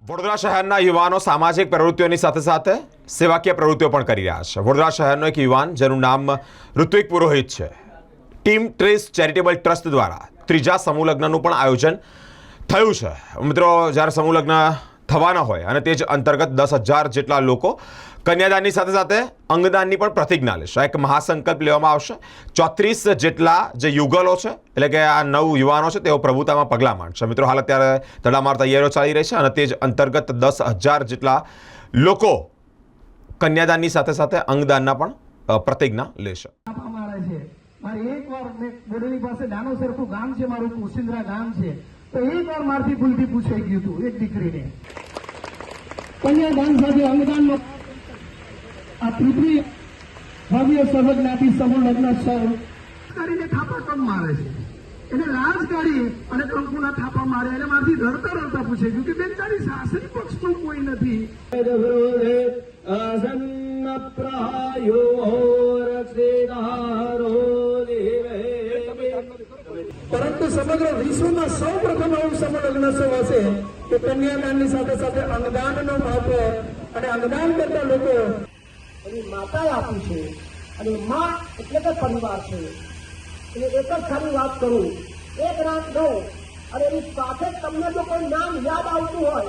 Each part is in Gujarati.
વડોદરા શહેરના યુવાનો સામાજિક પ્રવૃત્તિઓની સાથે સાથે સેવાકીય પ્રવૃત્તિઓ પણ કરી રહ્યા છે। વડોદરા શહેરનો એક યુવાન જેનું નામ ઋત્વિક પુરોહિત છે, ટીમ ટ્રીસ ચેરિટેબલ ટ્રસ્ટ દ્વારા ત્રીજા સમૂહ લગ્નનું પણ આયોજન થયું છે। મિત્રો, જ્યારે સમૂહ લગ્ન થવાના હોય અને તે જ અંતર્ગત 10,000 જેટલા લોકો કન્યાદાનની સાથે સાથે અંગદાનની પણ પ્રતિજ્ઞા લેશે। એક મહાસંકલ્પ લેવામાં આવશે। 34 જેટલા જે યુગલો છે, એટલે કે આ 9 યુવાનો છે, તેઓ પ્રભુતામાં પગલાં માંડશે। મિત્રો, હાલ અત્યારે તડામાર તૈયારીઓ ચાલી રહી છે અને તે જ અંતર્ગત 10,000 જેટલા લોકો કન્યાદાનની સાથે સાથે અંગદાનના પણ પ્રતિજ્ઞા લેશે। મારે એકવાર મેં બોડેલી પાસે નાનો સરખું ગામ છે, મારું કુશિંદ્રા ગામ છે, તો એકવાર મારથી ભૂલથી પૂછાઈ ગયું હતું એક દીકરીને કન્યાદાન સાથે અંગદાનનો આ પૃથ્વી ભવ્ય સહજનાથી સમૂહ લગ્ન કરીને થાપા કમ મારે છે, એને લાજ કાઢી અને કંકુના થાપા મારે, એટલે મારથી રડતા રડતા પૂછાઈ ગયું કે બેન તારી સાસરી પક્ષનું કોઈ નથી। પરંતુ સમગ્ર વિશ્વમાં સૌપ્રથમ એવું સમૂહ લગ્ન હશે કે કન્યાદાનની સાથે સાથે અંગદાનનો મહત્વ અને અંગદાન કરતા લોકો માતાએ આપ્યું છે અને માં એટલે કે પરિવાર છે। એટલે એક જ ખાલી વાત કરું, એક રાત દો અને એની સાથે તમને જો કોઈ નામ યાદ આવતું હોય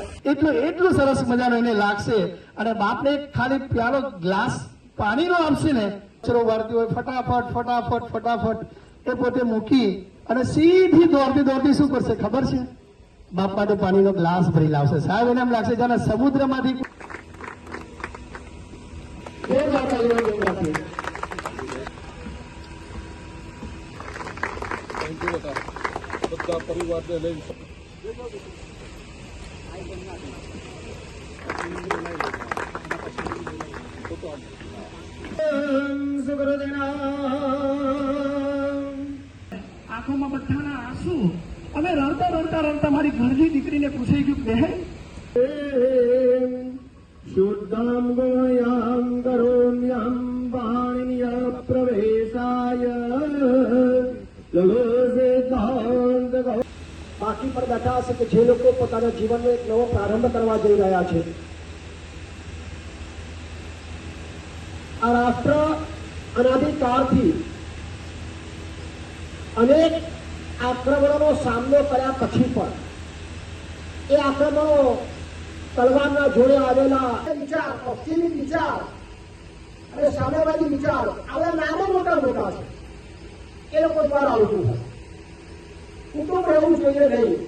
એટલું સરસ મજાનું એને લાગશે અને બાપને ખાલી પ્યાલો ગ્લાસ પાણીનો આપશે ને, ચરો વારતી હોય ફટાફટ એ પોતે મૂકી અને સીધી દોડતી શું કરશે ખબર છે? બાપ માટે પાણીનો ગ્લાસ ભરી લાવશે। સાહેબ, એને એમ લાગશે જાણે સમુદ્રમાંથી બધા પરિવારને લઈ આંખોમાં બધાના આંસુ, અમે રડતા મારી ઘરની દીકરીને પૂછાઈ ગયું, બહેન શુદ્ધામ ગોયામ કરોમ્યહમ વાણિય પ્રવેશાય બાકી પર બેઠા હશે કે જે લોકો પોતાના જીવનનો એક નવો પ્રારંભ કરવા જઈ રહ્યા છે। આ રાષ્ટ્ર અનાદિકાળથી અનેક આક્રમણોનો સામનો કર્યા પછી પણ એ આક્રમણો તલવારના જોડે આવેલા વિચાર, પશ્ચિમી વિચાર અને સામ્યવાદી વિચાર આવા નામો મોટા છે, એ લોકો દ્વારા આવતું હોય। કુટુંબ રહેવું જોઈએ નહીં,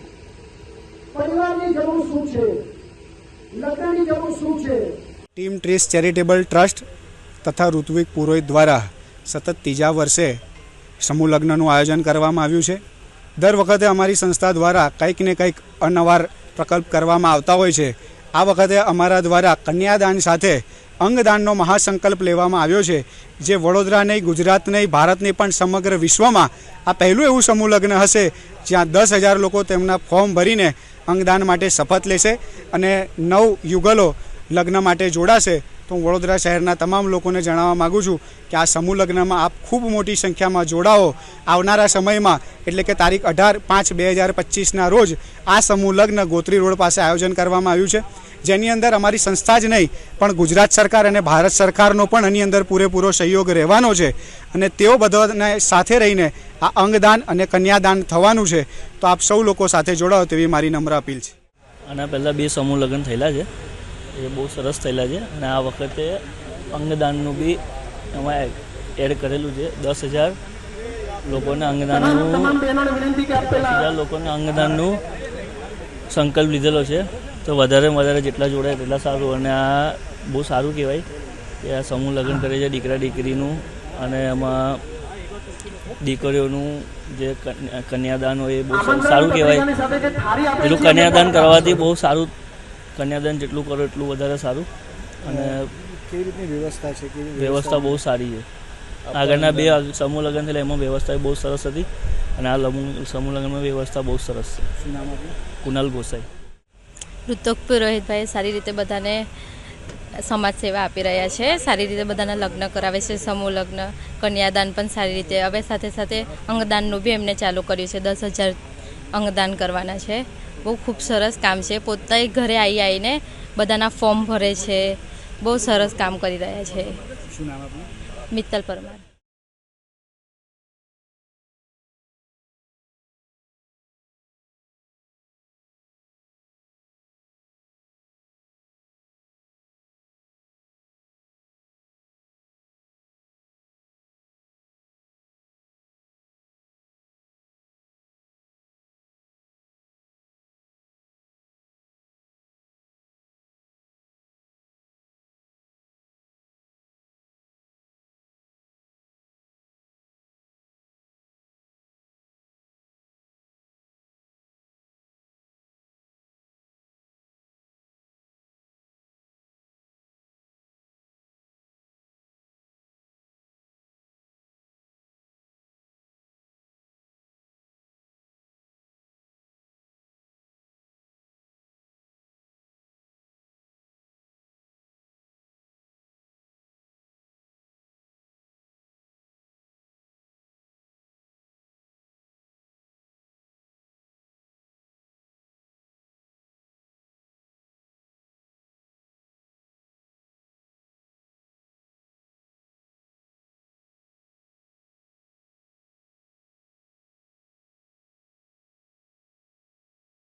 પરિવારની જરૂર શું છે, લગ્નની જરૂર શું છે। ટીમ ટ્રીસ ચેરિટેબલ ટ્રસ્ટ તથા ઋત્વિક પુરોહિત દ્વારા સતત ત્રીજા વર્ષે સમૂહ લગ્નનું આયોજન કરવામાં આવ્યું છે। દર વખતે અમારી સંસ્થા દ્વારા કંઈક ને કંઈક અનવાર પ્રકલ્પ કરવામાં આવતા હોય છે। આ વખતે અમારા દ્વારા કન્યાદાન સાથે અંગદાનનો મહાસંકલ્પ લેવામાં આવ્યો છે, જે વડોદરા નહીં, ગુજરાત નહીં, ભારત નહીં પણ સમગ્ર વિશ્વમાં આ પહેલું એવું સમૂહ લગ્ન હશે જ્યાં 10,000 લોકો તેમના ફોર્મ ભરીને અંગદાન માટે શપથ લેશે અને 9 યુગલો લગ્ન માટે જોડાશે। તો હું વડોદરા શહેરના તમામ લોકોને જણાવવા માગું છું કે આ સમૂહ લગ્નમાં આપ ખૂબ મોટી સંખ્યામાં જોડાઓ। આવનારા સમયમાં એટલે કે તારીખ 18/5/2025ના રોજ આ સમૂહ લગ્ન ગોત્રી રોડ પાસે આયોજન કરવામાં આવ્યું છે, જેની અંદર અમારી સંસ્થા જ નહીં પણ ગુજરાત સરકાર અને ભારત સરકારનો પણ આની અંદર પૂરેપૂરો સહયોગ રહેવાનો છે અને તેઓ બધાને સાથે રહીને આ અંગદાન અને કન્યાદાન થવાનું છે। તો આપ સૌ લોકો સાથે જોડાઓ તેવી મારી નમ્ર અપીલ છે। આના પહેલાં 2 સમૂહ લગ્ન થયેલા છે, એ બહુ સરસ થયેલા છે અને આ વખતે અંગદાનનું બી એમાં એડ કરેલું છે। 10,000 લોકોને અંગદાનનું સંકલ્પ લીધેલો છે। તો વધારે જેટલા જોડાય તેટલા સારું અને આ બહુ સારું કહેવાય કે આ સમૂહ લગ્ન કરે છે દીકરા દીકરીનું અને એમાં દીકરીઓનું જે કન્યાદાન હોય એ બહુ સારું કહેવાય। પેલું કન્યાદાન કરવાથી બહુ સારું, કન્યાદાન જેટલું કરો એટલું વધારે સારું અને કેવી રીતની વ્યવસ્થા છે? વ્યવસ્થા બહુ સારી છે। આગળના 2 સમૂહ લગ્ન થયેલા એમાં વ્યવસ્થા બહુ સરસ હતી અને આ સમૂહ લગ્નમાં વ્યવસ્થા બહુ સરસ છે। શું નામ હતું? કુનાલ ગોસાઈ। ઋત્વિક પુરોહિતભાઈ સારી રીતે બધાને સમાજ સેવા આપી રહ્યા છે, સારી રીતે બધાના લગ્ન કરાવે છે, સમૂહ લગ્ન, કન્યાદાન પણ સારી રીતે, હવે સાથે અંગદાનનું બી એમને ચાલુ કર્યું છે। 10,000 અંગદાન કરવાના છે બહુ ખૂબ સરસ કામ છે. પોતે ઘરે આવીને બધાના ફોર્મ ભરે છે. બહુ સરસ કામ કરી રહ્યા છે. શું નામ આપનું? મિત્તલ પરમાર.